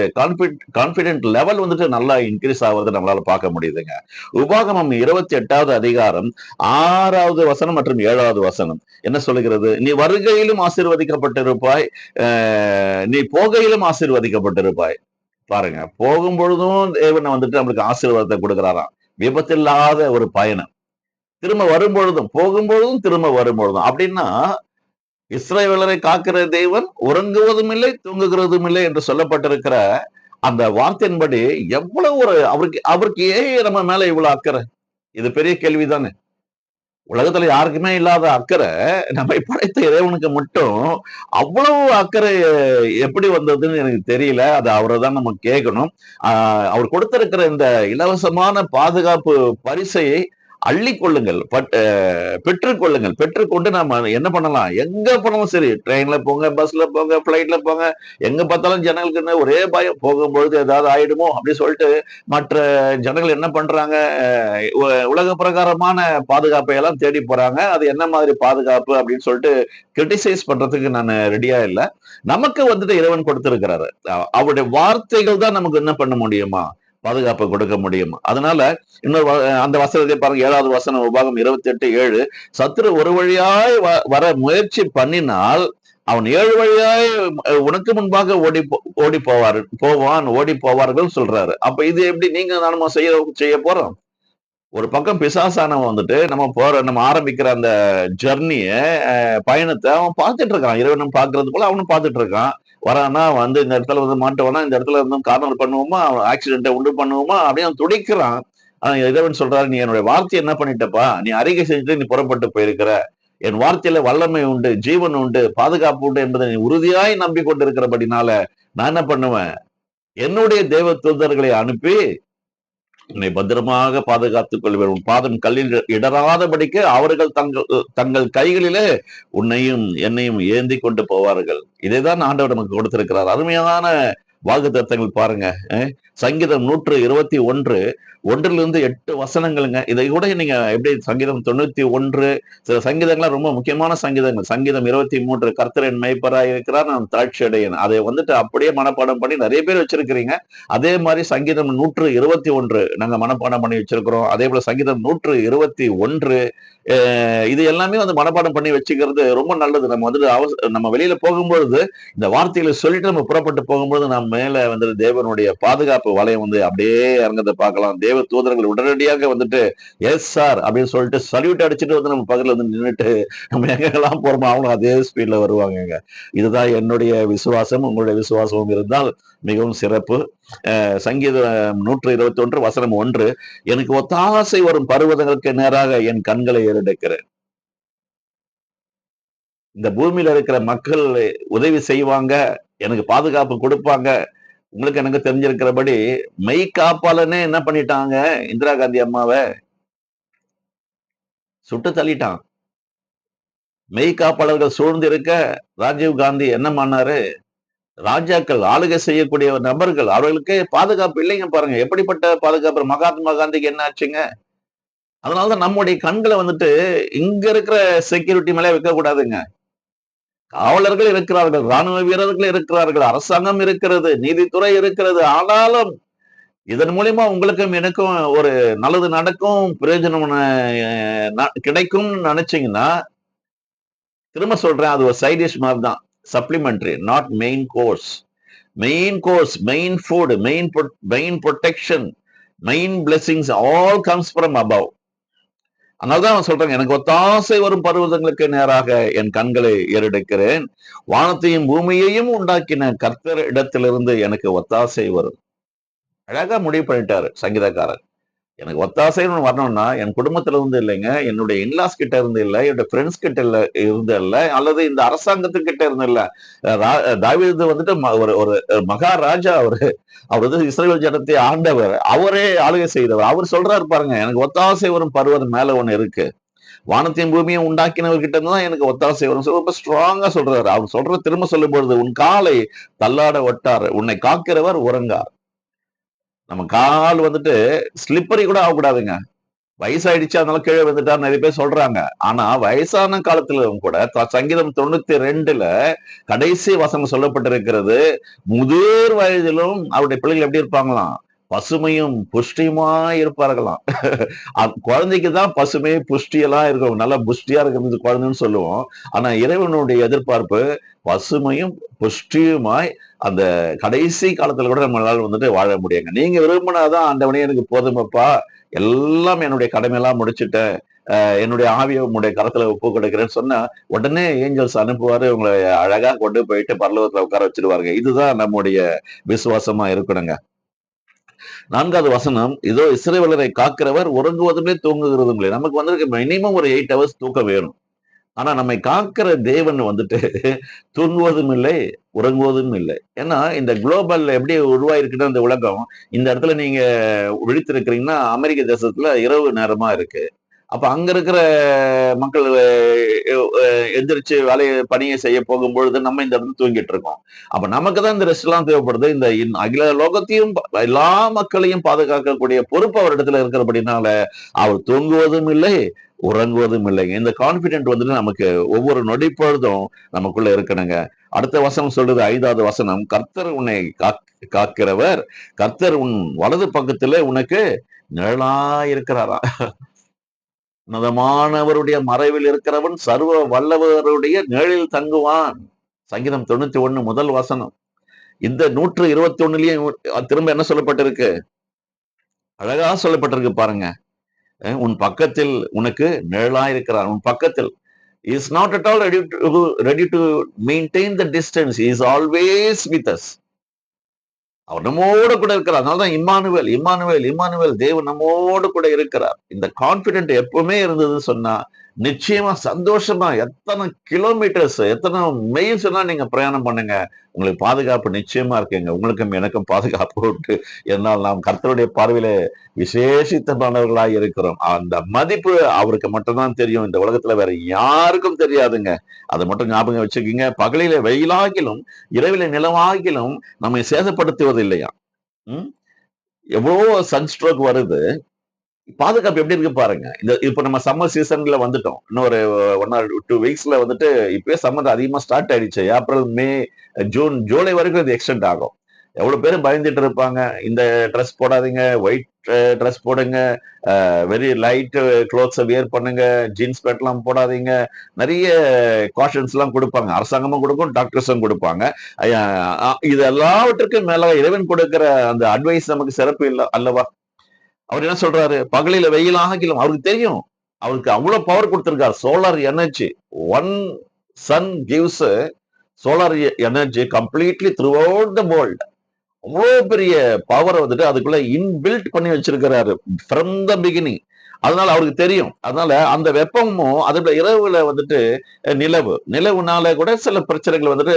A: கான்பிடென்ட் லெவல் வந்துட்டு நல்லா இன்க்ரீஸ் ஆகுறதை நம்மளால பார்க்க முடியுதுங்க. உபாகமம் 28வது அதிகாரம் 6வது வசனம் மற்றும் 7வது வசனம் என்ன சொல்லுகிறது? நீ வருகையிலும் ஆசீர்வதிக்கப்பட்டிருப்பாய், நீ போகையிலும் ஆசீர்வதிக்கப்பட்டிருப்பாய். பாருங்க, போகும் பொழுதும் தேவன் வந்துட்டு நம்மளுக்கு ஆசீர்வாதத்தை கொடுக்கிறாராம். விபத்தில்லாத ஒரு பயணம். திரும்ப வரும்பொழுதும், போகும்பொழுதும், திரும்ப வரும்பொழுதும். அப்படின்னா இஸ்ரவேலரை காக்கிற தேவன் உறங்குவதும் இல்லை, தூங்குகிறதும் இல்லை என்று சொல்லப்பட்டிருக்கிற அந்த வார்த்தையின்படி எவ்வளவு ஒரு அவருக்கு ஏன் நம்ம மேல இவ்வளவு அக்கறை? இது பெரிய கேள்விதானே. உலகத்துல யாருக்குமே இல்லாத அக்கறை நம்மை படைத்த இறைவனுக்கு மட்டும் அவ்வளவு அக்கறை எப்படி வந்ததுன்னு எனக்கு தெரியல. அது அவரை தான் நம்ம கேட்கணும். அவர் கொடுத்திருக்கிற இந்த இலவசமான பாதுகாப்பு பரிசையை அள்ளிக் கொள்ளுங்கள், பெற்றுக்கொள்ளுங்கள். பெற்றுக்கொண்டு நம்ம என்ன பண்ணலாம்? எங்க போனாலும் சரி, ட்ரெயின்ல போங்க, பஸ்ல போங்க, பிளைட்ல போங்க, எங்க பார்த்தாலும் ஜனங்களுக்கு ஒரே பயம். போகும்பொழுது ஏதாவது ஆயிடுமோ அப்படின்னு சொல்லிட்டு மற்ற ஜனங்கள் என்ன பண்றாங்க? உலக பிரகாரமான பாதுகாப்பை எல்லாம் தேடி போறாங்க. அது என்ன மாதிரி பாதுகாப்பு அப்படின்னு சொல்லிட்டு கிரிட்டிசைஸ் பண்றதுக்கு நான் ரெடியா இல்ல. நமக்கு வந்துட்டு இறைவன் கொடுத்திருக்கிறாரு. அவருடைய வார்த்தைகள் தான் நமக்கு என்ன பண்ண முடியுமா? பாதுகாப்பு கொடுக்க முடியும். அதனால இன்னொரு அந்த வசனத்தை பாருங்க, 7வது வசனம், உபாகம் 28:7. சத்துரு ஒரு வழியாய் வர முயற்சி பண்ணினால் அவன் 7 வழியாய் உனக்கு முன்பாக ஓடி போவார்கள் சொல்றாரு. அப்ப இது எப்படி நீங்க நானும் செய்ய போறோம்? ஒரு பக்கம் பிசாசானவன் வந்துட்டு நம்ம ஆரம்பிக்கிற அந்த ஜர்னிய, பயணத்தை அவன் பார்த்துட்டு இருக்கான். இறைவனும் பார்க்கறது போல அவனும் பார்த்துட்டு இருக்கான். வரானா வந்து இந்த இடத்துல வந்து மாட்டுவானா, இந்த இடத்துல இருந்து கார்னர் பண்ணுவோமா, ஆக்சிடென்ட்டை உண்டு பண்ணுவோமா அப்படின்னு அவன் துடிக்கிறான். ஆனா இறைவன் சொல்றாரு, நீ என்னுடைய வார்த்தையை என்ன பண்ணிட்டப்பா? நீ அறிக்கை செஞ்சுட்டு நீ புறப்பட்டு போயிருக்கிற. என் வார்த்தையில வல்லமை உண்டு, ஜீவன் உண்டு, பாதுகாப்பு உண்டு என்பதை நீ உறுதியாய் நம்பிக்கொண்டு இருக்கிறபடினால நான் என்ன பண்ணுவேன்? என்னுடைய தேவ தூதர்களை அனுப்பி உன்னை பத்திரமாக பாதுகாத்துக் கொள்வேன். உன் பாதம் கல்லில் இடராதபடிக்கு அவர்கள் தங்கள் கைகளிலே உன்னையும் என்னையும் ஏந்தி கொண்டு போவார்கள். இதைதான் ஆண்டவர் நமக்கு கொடுத்திருக்கிறார். அருமையான வாக்குத்தத்தங்கள் பாருங்க. சங்கீதம் 121 1லிருந்து 8 வசனங்களுங்க. இதை கூட நீங்க எப்படி சங்கீதம் 91 சில சங்கீதங்கள்லாம் ரொம்ப முக்கியமான சங்கீதங்கள். சங்கீதம் 23 கர்த்தர் என் மேய்ப்பராய் இருக்கிறார், நான் தாழ்ச்சி அடையேன். அதை வந்துட்டு அப்படியே மனப்பாடம் பண்ணி நிறைய பேர் வச்சிருக்கிறீங்க. அதே மாதிரி சங்கீதம் 121 நாங்க மனப்பாடம் பண்ணி வச்சிருக்கிறோம். அதே போல சங்கீதம் 121 இது எல்லாமே வந்து மனப்பாடம் பண்ணி வச்சுக்கிறது ரொம்ப நல்லது. நம்ம வந்துட்டு நம்ம வெளியில போகும்பொழுது இந்த வார்த்தைகளை சொல்லிட்டு நம்ம புறப்பட்டு போகும்போது நம்ம மேல வந்து தேவனுடைய பாதுகாப்பு வளையம் வந்து அப்படியே இறங்கதை பார்க்கலாம். தேவ தூதர்கள் உடனடியாக வந்துட்டு எஸ் சார் அப்படின்னு சொல்லிட்டு சல்யூட் அடிச்சுட்டு வந்து நம்ம பக்கத்துல வந்து நின்றுட்டு நம்ம எங்கெல்லாம் போறோமோ அவங்களும் அதே ஸ்பீட்ல வருவாங்க. இதுதான் என்னுடைய விசுவாசம். உங்களுடைய விசுவாசமும் இருந்தால் மிகவும் சிறப்பு. சங்கீதம் 121 வசனம் 1, எனக்கு ஒத்தாசை வரும் பர்வதங்களுக்கு நேராக என் கண்களை ஏறெடுக்கிறேன். இந்த பூமியில இருக்கிற மக்கள் உதவி செய்வாங்க, எனக்கு பாதுகாப்பு கொடுப்பாங்க. உங்களுக்கு எனக்கு தெரிஞ்சிருக்கிறபடி மெய் காப்பாளனே என்ன பண்ணிட்டாங்க, இந்திரா காந்தி அம்மாவை சுட்டு தள்ளிட்டான். மெய் காப்பாளர்கள் சூழ்ந்து இருக்க ராஜீவ் காந்தி என்ன பண்ணாரு, ராஜாக்கள் ஆளுகை செய்யக்கூடிய நபர்கள் அவர்களுக்கே பாதுகாப்பு இல்லைங்க பாருங்க. எப்படிப்பட்ட பாதுகாப்பு மகாத்மா காந்திக்கு என்ன ஆச்சுங்க? அதனாலதான் நம்முடைய கண்களை வந்துட்டு இங்க இருக்கிற செக்யூரிட்டி மேலே வைக்க கூடாதுங்க. காவலர்கள் இருக்கிறார்கள், ராணுவ வீரர்கள் இருக்கிறார்கள், அரசாங்கம் இருக்கிறது, நீதித்துறை இருக்கிறது. ஆனாலும் இதன் மூலியமா உங்களுக்கும் எனக்கும் ஒரு நல்லது நடக்கும், பிரயோஜனம் கிடைக்கும் நினைச்சீங்கன்னா, திரும்ப சொல்றேன், அது ஒரு சைட் டிஷ் மாதிரி தான். Supplementary, not main course. Main course, main food, main protection, main blessings all comes from above. அதனால்தான் அவன் சொல்றாங்க, எனக்கு ஒத்தாசை வரும் பர்வதங்களுக்கு நேராக என் கண்களை ஏறெடுக்கிறேன், வானத்தையும் பூமியையும் உண்டாக்கின கர்த்தர் இடத்திலிருந்து எனக்கு ஒத்தாசை வரும். அழகா முடிவு பண்ணிட்டாரு சங்கீதக்காரர். எனக்கு ஒத்தாசைன்னு வரணும்னா என் குடும்பத்துல இருந்து இல்லைங்க, என்னுடைய இன்லாஸ் கிட்ட இருந்து இல்ல, என்னுடைய ஃப்ரெண்ட்ஸ் கிட்ட இருந்து இல்ல, அல்லது இந்த அரசாங்கத்துக்கிட்ட இருந்து இல்ல. தாவீது வந்துட்டு ஒரு ஒரு மகாராஜா. அவர் வந்து இஸ்ரவேல் ஜனத்தை ஆண்டவர், அவரே ஆளுகை செய்தவர். அவர் சொல்றாரு பாருங்க, எனக்கு ஒத்தாசை வரும் பர்வதம் மேல ஒண்ணு இருக்கு, வானத்தையும் பூமியும் உண்டாக்கினவர்கிட்ட இருந்து தான் எனக்கு ஒத்தாசை வரும். ரொம்ப ஸ்ட்ராங்கா சொல்றாரு. அவர் சொல்ற திரும்ப சொல்லும் பொழுது, உன் காலை தள்ளாட ஒட்டார், உன்னை காக்கிறவர் உறங்கார். நம்ம கால் வந்துட்டு ஸ்லிப்பரி கூட ஆகக்கூடாதுங்க. வயசாயிடுச்சு அதனால கீழே வந்துட்டார் நிறைய பேர் சொல்றாங்க. ஆனா வயசான காலத்திலும் கூட சங்கீதம் 92ல கடைசி வசனம் சொல்லப்பட்டிருக்கிறது, முதிர் வயதிலும் அவருடைய பிள்ளைகள் எப்படி இருப்பாங்களாம், பசுமையும் புஷ்டியுமா இருப்பார்களாம். குழந்தைக்கு தான் பசுமை புஷ்டி எல்லாம் இருக்கும், நல்லா புஷ்டியா இருக்கிறது குழந்தைன்னு சொல்லுவோம். ஆனா இறைவனுடைய எதிர்பார்ப்பு பசுமையும் புஷ்டியுமாய் அந்த கடைசி காலத்துல கூட நம்மளால வந்துட்டு வாழ முடியுங்க. நீங்க விரும்பினாதான் ஆண்டவனே எனக்கு போதுமப்பா, எல்லாம் என்னுடைய கடமையெல்லாம் முடிச்சுட்டேன், என்னுடைய ஆவியை உங்களுடைய கரத்துல ஒப்பு கொடுக்கிறேன்னு சொன்னா உடனே ஏஞ்சல்ஸ் அனுப்புவாரு, உங்களை அழகா கொண்டு போயிட்டு பரலோகத்துல உட்கார வச்சிருவாருங்க. இதுதான் நம்முடைய விசுவாசமா இருக்கணுங்க. 4வது வசனம், இதோ இஸ்ரவேலரை காக்கிறவர் உறங்குவதுமே தூங்குகிறதும் இல்லை. நமக்கு வந்து மினிமம் ஒரு 8 ஹவர்ஸ் தூக்கம் வேணும். ஆனா நம்மை காக்கிற தேவன் வந்துட்டு தூங்குவதும் இல்லை, உறங்குவதும் இல்லை. ஏன்னா இந்த குளோபல் எப்படி உருவாயிருக்குன்னா இந்த உலகம், இந்த இடத்துல நீங்க விழித்திருக்கிறீங்கன்னா அமெரிக்க தேசத்துல இரவு நேரமா இருக்கு. அப்ப அங்க இருக்கிற மக்கள் எந்திரிச்சு பணியை செய்ய போகும்பொழுது நம்ம இந்த இடத்துல தூங்கிட்டு இருக்கோம். அப்ப நமக்கு தான் இந்த ரெஸ்ட் எல்லாம் தேவைப்படுது. இந்த அகில லோகத்தையும் எல்லா மக்களையும் பாதுகாக்கக்கூடிய பொறுப்பு அவரிடத்துல இருக்கிறபடினால அவர் தூங்குவதும் இல்லை, உறங்குவதும் இல்லைங்க. இந்த கான்பிடென்ட் வந்துட்டு நமக்கு ஒவ்வொரு நொடி பொழுதும் நமக்குள்ள இருக்கணுங்க. அடுத்த வசனம் சொல்றது 5வது வசனம், கர்த்தர் உன்னை காக்கிறவர், கர்த்தர் உன் வலது பக்கத்துல உனக்கு நிழலாயிருக்கிறாரா. உன்னதமானவருடைய மறைவில் இருக்கிறவன் சர்வ வல்லவருடைய நிழலில் தங்குவான். சங்கீதம் 91 முதல் வசனம். இந்த 121லயும் திரும்ப என்ன சொல்லப்பட்டிருக்கு, அழகா சொல்லப்பட்டிருக்கு பாருங்க. உன் பக்கத்தில் உனக்கு நிழலா இருக்கிறார். உன் பக்கத்தில் is not at all ready to maintain the distance. He is always with us. அவர் நம்மோடு கூட இருக்கிறார். அதனாலதான் இம்மானுவேல், இம்மானுவேல், இம்மானுவேல், தேவன் நம்மோடு கூட இருக்கிறார். இந்த கான்பிடென்ட் எப்பவுமே இருந்ததுன்னு சொன்னா நிச்சயமா சந்தோஷமா எத்தனை கிலோமீட்டர்ஸ், எத்தனை மைல்ஸ் எல்லாம் நீங்க பிரயாணம் பண்ணுங்க. உங்களுக்கு பாதுகாப்பு நிச்சயமா இருக்குங்க. உங்களுக்கும் எனக்கும் பாதுகாப்பு உண்டு. என்னால் நாம் கர்த்தருடைய பார்வையில விசேஷித்தமானவர்களாய் இருக்கிறோம். அந்த மதிப்பு அவருக்கு மட்டும் தான் தெரியும். இந்த உலகத்துல வேற யாருக்கும் தெரியாதுங்க. அத மட்டும் ஞாபகம் வச்சுக்கங்க. பகலிலே வெயிலாகிலும், இரவிலே நிலவாகிலும் நம்மை சேதப்படுத்துவதில்லையாம். ம். எவ்வளவோ சன்ஸ்ட்ரோக் வருது. பாதுகாப்பு எப்படி இருக்கு பாருங்க. இப்ப நம்ம சம்மர் சீசன்ல வந்துட்டோம். இன்னும் ஒரு 1 ஆர் 2 வீக்ஸ்ல வந்துட்டு இப்பயே சம்மர் அதிகமா ஸ்டார்ட் ஆயிடுச்சு. ஏப்ரல், மே, ஜூன், ஜூலை வரைக்கும் இது எக்ஸ்டெண்ட் ஆகும். எவ்வளவு பேரு பயந்துட்டு இருப்பாங்க. இந்த ட்ரெஸ் போடாதீங்க, ஒயிட் ட்ரெஸ் போடுங்க, வெரி லைட் குளோத்ஸ வியர் பண்ணுங்க, ஜீன்ஸ் பேண்ட்லாம் போடாதீங்க. நெறைய காஷன்ஸ் எல்லாம் குடுப்பாங்க. அரசாங்கமும் குடுக்கும், டாக்டர்ஸும் குடுப்பாங்க. இது எல்லாவற்றுக்கும் மேல இறைவன் கொடுக்கிற அந்த அட்வைஸ் நமக்கு சிறப்பு இல்ல அல்லவா? அவர் என்ன சொல்றாரு? பகலில வெயில் ஆகிலும் அவருக்கு தெரியும். அவருக்கு அவ்வளவு பவர் குடுத்திருக்கார். Solar energy. One sun gives solar energy completely throughout the world. அவ்வளோ பெரிய பவர வந்துட்டு அதுக்குள்ள இன்பில்ட் பண்ணி வச்சிருக்கிறாரு. From the beginning. அதனால அவருக்கு தெரியும். அதனால அந்த வெப்பமும் அதுல இரவுல வந்துட்டு நிலவுனால கூட சில பிரச்சனைகள் வந்துட்டு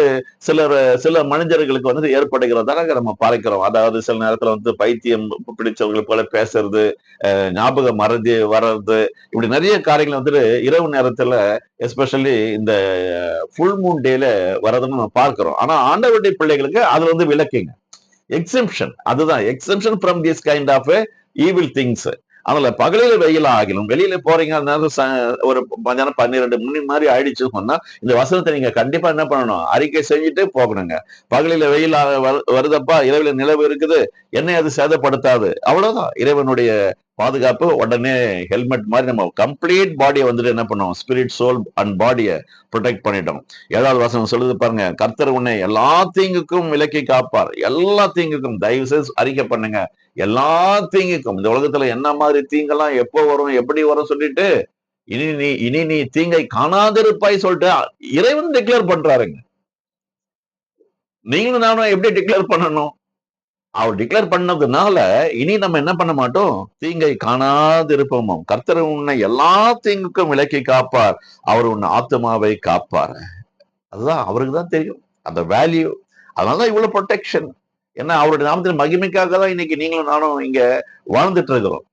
A: சில மனிதர்களுக்கு வந்துட்டு ஏற்படுகிறதாக நம்ம பார்க்கிறோம். அதாவது சில நேரத்துல வந்து பைத்தியம் பிடிச்சவர்கள் போல பேசுறது, ஞாபக மறதி வர்றது, இப்படி நிறைய காரியங்கள் வந்துட்டு இரவு நேரத்துல எஸ்பெஷலி இந்த ஃபுல் மூன் டேல வர்றதுன்னு நம்ம பார்க்கிறோம். ஆனா ஆண்டவருடைய பிள்ளைகளுக்கு அதுல வந்து விலக்குங்க. எக்ஸம்ஷன் அதுதான் exemption from this kind of evil things. அதனால பகலில வெயில் ஆகிலும் வெளியில போறீங்க ஒரு மதியானம் 12 மணி மாதிரி ஆயிடுச்சு சொன்னா இந்த வசனத்தை நீங்க கண்டிப்பா என்ன பண்ணணும், அறிக்கை செஞ்சுட்டு போகணுங்க. பகலில வெயில் வருதப்பா, இரவுல நிலவு இருக்குது, என்னை அது சேதப்படுத்தாது, அவ்வளவுதான். இறைவனுடைய பாதுகாப்பு. உடனே ஹெல்மெட் மாதிரி நம்ம கம்ப்ளீட் பாடியை வந்துட்டு என்ன பண்ணும், ஸ்பிரிட், சோல் அண்ட் பாடியை ப்ரொடெக்ட் பண்ணிட்டோம். ஏதாவது வசனம் சொல்லுது பாருங்க, கர்த்தர் உன்னை எல்லா தீங்குக்கும் விலக்கி காப்பார். எல்லா தீங்குக்கும் தயவு செய்து அறிக்கை பண்ணுங்க. எல்லா தீங்குக்கும், இந்த உலகத்துல என்ன மாதிரி தீங்கெல்லாம் எப்போ வரும், எப்படி வரும் சொல்லிட்டு இனி நீ தீங்கை காணாதிருப்பாய் சொல்லிட்டு இறைவன் டிக்ளேர் பண்றாருங்க. நீங்களும் நானும் எப்படி டிக்ளேர் பண்ணணும்? அவர் டிக்ளேர் பண்ணதுனால இனி நம்ம என்ன பண்ண மாட்டோம், தீங்கை காணாதிருப்போம். கர்த்தர் உன்னை எல்லா தீங்குக்கும் விலக்கி காப்பார், அவர் உன் ஆத்மாவை காப்பார். அதுதான் அவருக்கு தான் தெரியும் அந்த வேல்யூ. அதனாலதான் இவ்வளவு ப்ரொடெக்ஷன். ஏன்னா அவருடைய நாமத்தின் மகிமைக்காக தான் இன்னைக்கு நீங்களும் நானும் இங்க வாழ்ந்துட்டு இருக்கிறோம்.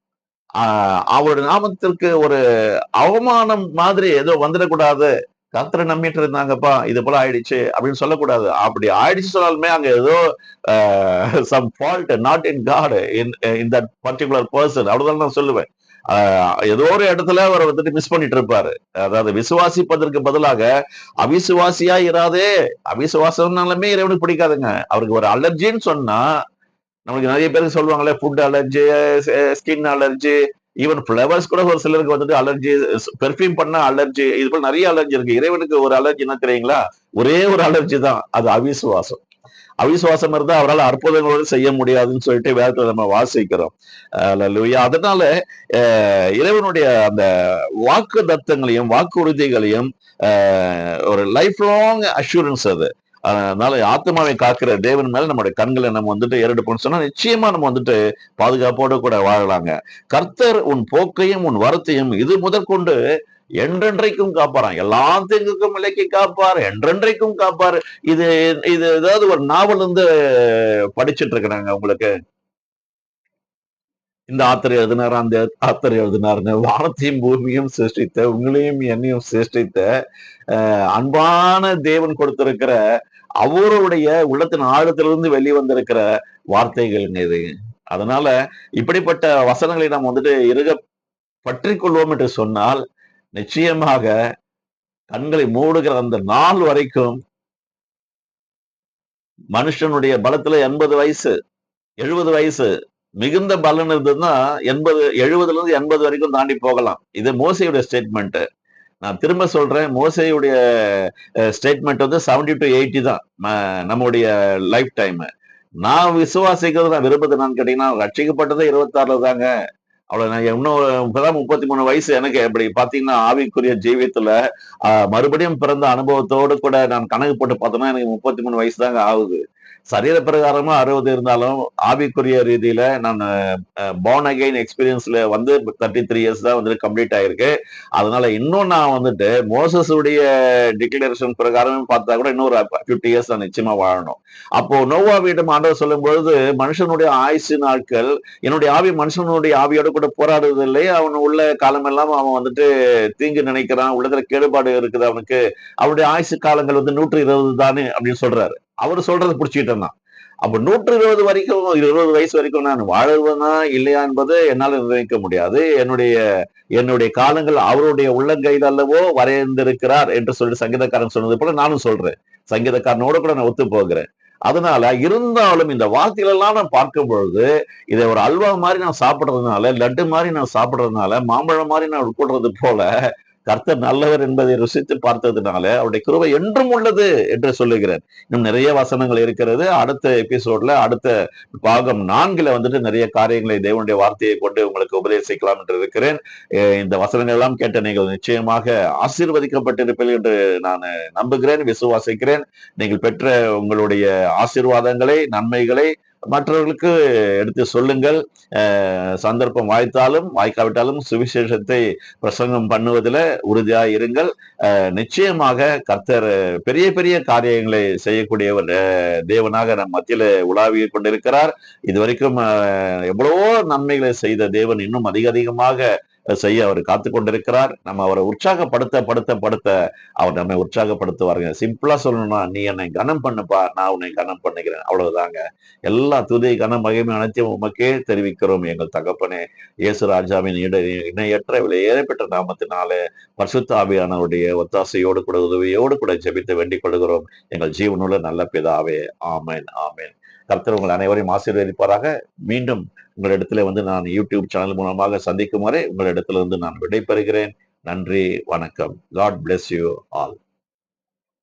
A: அவருடைய நாமத்திற்கு ஒரு அவமானம் மாதிரி ஏதோ வந்துடக்கூடாது. கர்த்தரை நம்பிட்டு இருந்தாங்கப்பா, இது போல ஆயிடுச்சு அப்படின்னு சொல்லக்கூடாது. அப்படி ஆயிடுச்சு சொன்னாலுமே அங்க ஏதோ some fault not in God in that particular person, அவ்வளவுதான் நான் சொல்லுவேன். ஏதோ ஒரு இடத்துல அவரை வந்துட்டு மிஸ் பண்ணிட்டு இருப்பாரு. அதாவது விசுவாசிப்பதற்கு பதிலாக அவிசுவாசியா இராதே. அவிசுவாசம்னாலுமே இறைவனுக்கு பிடிக்காதுங்க. அவருக்கு ஒரு அலர்ஜின்னு சொன்னா, நமக்கு நிறைய பேருக்கு சொல்லுவாங்களே, food allergy, skin allergy, even flowers கூட ஒரு சிலருக்கு வந்துட்டு அலர்ஜி, பெர்ஃபியூம் பண்ணா அலர்ஜி, இது போல நிறைய அலர்ஜி இருக்கு. இறைவனுக்கு ஒரு அலர்ஜி என்ன தெரியுங்களா? ஒரே ஒரு அலர்ஜி தான், அது அவிசுவாசம். அவிசுவாசம் இருந்தா அவரால் அற்புதங்களோடு செய்ய முடியாதுன்னு சொல்லிட்டு வேதத்துல நம்ம வாசிக்கிறோம். அதனால இறைவனுடைய அந்த வாக்கு தத்தங்களையும் வாக்குறுதிகளையும் ஒரு லைஃப் லாங் அஷூரன்ஸ் அது. அதனால ஆத்மாவை காக்கிற தேவன் மேல நம்முடைய கண்களை நம்ம வந்துட்டு ஏறெடுப்போம்னு சொன்னா நிச்சயமா நம்ம வந்துட்டு பாதுகாப்போடு கூட வாழலாங்க. கர்த்தர் உன் போக்கையும் உன் வரத்தையும் இது முதற்கொண்டு என்றென்றைக்கும் காப்பாராம். எல்லா தீங்குக்கும் விலக்கி காப்பார், என்றென்றைக்கும் காப்பார். இது இது ஏதாவது ஒரு நாவல் இருந்து படிச்சுட்டு இருக்கிறாங்க உங்களுக்கு. இந்த ஆத்தர் எழுதினார், அந்த ஆத்தர் எழுதினார்னு. வானத்தையும் பூமியும் சிருஷ்டித்த, உங்களையும் என்னையும் சிருஷ்டித்த அன்பான தேவன் கொடுத்திருக்கிற அவருடைய உள்ளத்தின் ஆழத்திலிருந்து வெளிவந்திருக்கிற வார்த்தைகள் இது. அதனால இப்படிப்பட்ட வசனங்களை நாம் வந்துட்டு பற்றிக் கொள்வோம் என்று சொன்னால் நிச்சயமாக கண்களை மூடுகிற அந்த நாள் வரைக்கும் மனுஷனுடைய பலத்துல 80 வயசு 70 வயசு மிகுந்த பலன் இருந்ததுன்னா 70 இருந்து 80 வரைக்கும் தாண்டி போகலாம். இது மோசையுடைய ஸ்டேட்மெண்ட். நான் திரும்ப சொல்றேன், மோசையுடைய ஸ்டேட்மெண்ட் வந்து 70 to 80 தான் நம்முடைய லைஃப் டைம். நான் விசுவாசிக்கிறது, நான் விரும்புறது என்னன்னு கேட்டீங்கன்னா, ரட்சிக்கப்பட்டதே 26ல தாங்க. அவ்வளவு நான் இன்னும் இப்பதான் 33 வயசு எனக்கு. அப்படி பாத்தீங்கன்னா ஆவிக்குரிய ஜீவியத்துல மறுபடியும் பிறந்த அனுபவத்தோடு கூட நான் கணக்கு போட்டு பார்த்தோம்னா எனக்கு 33 வயசு தாங்க ஆகுது. சரீர பிரகாரமா 60 இருந்தாலும் ஆவிக்குரிய ரீதியில நான் பார்ன் அகைன் எக்ஸ்பீரியன்ஸ்ல வந்து 33 இயர்ஸ் தான் வந்து கம்ப்ளீட் ஆயிருக்கு. அதனால இன்னும் நான் வந்துட்டு மோசஸ் உடைய டிக்ளரேஷன் பிரகாரம் பார்த்தா கூட இன்னொரு 50 இயர்ஸ் நான் நிச்சயமா வாழணும். அப்போ நோவாவிடம் ஆண்டவர் சொல்லும் பொழுது, மனுஷனுடைய ஆயுசு நாட்கள் என்னுடைய ஆவி மனுஷனுடைய ஆவியோட கூட போராடுவதில்லை. அவன் உள்ள காலமெல்லாம் அவன் வந்துட்டு தீங்கு நினைக்கிறான், உள்ளத்துல கேடுபாடு இருக்குது அவனுக்கு. அவனுடைய ஆயுசு காலங்கள் வந்து 120 தானே அப்படின்னு சொல்றாரு. அவரு சொல்றதை புடிச்சுக்கிட்டேன் நான். அப்ப 120 வரைக்கும் 20 வயசு வரைக்கும் நான் வாழுவேனா இல்லையா என்பது என்னால நிர்ணயிக்க முடியாது. என்னுடைய என்னுடைய காலங்கள் அவருடைய உள்ளங்கையில் அல்லவோ வரைந்திருக்கிறார் என்று சொல்லி சங்கீதக்காரன் சொன்னது போல நானும் சொல்றேன். சங்கீதக்காரனோட கூட நான் ஒத்து போகிறேன். அதனால இருந்தாலும் இந்த வார்த்தைகள் எல்லாம் நான் பார்க்கும் பொழுது இதை ஒரு அல்வா மாதிரி நான் சாப்பிடுறதுனால, லட்டு மாதிரி நான் சாப்பிடுறதுனால, மாம்பழம் மாதிரி நான் உட்கொள்றது போல கர்த்தர் நல்லவர் என்பதை ருசித்து பார்த்ததுனால அவருடைய கிருபை என்றும் உள்ளது என்று சொல்லுகிறேன். இன்னும் நிறைய வசனங்கள் இருக்கிறது. அடுத்த எபிசோட்ல அடுத்த பாகம் 4ல வந்துட்டு நிறைய காரியங்களை தேவனுடைய வார்த்தையை கொண்டு உங்களுக்கு உபதேசிக்கலாம் என்று இருக்கிறேன். இந்த வசனங்கள் எல்லாம் கேட்ட நீங்கள் நிச்சயமாக ஆசீர்வதிக்கப்பட்டிருப்பீர்கள் என்று நான் நம்புகிறேன், விசுவாசிக்கிறேன். நீங்கள் பெற்ற உங்களுடைய ஆசீர்வாதங்களை, நன்மைகளை மற்றவர்களுக்கு எடுத்து சொல்லுங்கள். சந்தர்ப்பம் வாய்த்தாலும் வாய்க்காவிட்டாலும் சுவிசேஷத்தை பிரசங்கம் பண்ணுவதில் உறுதியாக இருங்கள். நிச்சயமாக கர்த்தர் பெரிய பெரிய காரியங்களை செய்யக்கூடியவர் தேவனாக நம் மத்தியில உலாவிய கொண்டிருக்கிறார். இதுவரைக்கும் எவ்வளவோ நன்மைகளை செய்த தேவன் இன்னும் அதிக அதிகமாக செய்ய அவர் காத்து கொண்டிருக்கிறார். நம்ம அவரை உற்சாகப்படுத்த படுத்த படுத்த அவர் நம்மை உற்சாகப்படுத்துவாருங்க. சிம்பிளா சொல்லணும்னா, நீ என்னை கனம் பண்ணுப்பா, நான் உன்னை கனம் பண்ணுகிறேன், அவ்வளவுதாங்க. எல்லா துதி கன மகிமை அனைத்தையும் உமக்கே தெரிவிக்கிறோம் எங்கள் தகப்பனே. இயேசு ராஜாவின் இணையற்ற விலையேறப்பெற்ற நாமத்தினாலே பரிசுத்த ஆவியானவருடைய ஒத்தாசையோடு கூட உதவியோடு கூட ஜெபித்து வேண்டிக் கொள்கிறோம் எங்கள் ஜீவனுள்ள நல்ல பிதாவே. ஆமென், ஆமென். கர்த்தர் உங்கள் அனைவரையும் ஆசீர்வதிப்பாராக. மீண்டும் உங்களிடத்துல வந்து நான் யூடியூப் சேனல் மூலமாக சந்திக்கும் வரை உங்களிடத்திலிருந்து நான் விடைபெறுகிறேன். நன்றி, வணக்கம். God bless you all.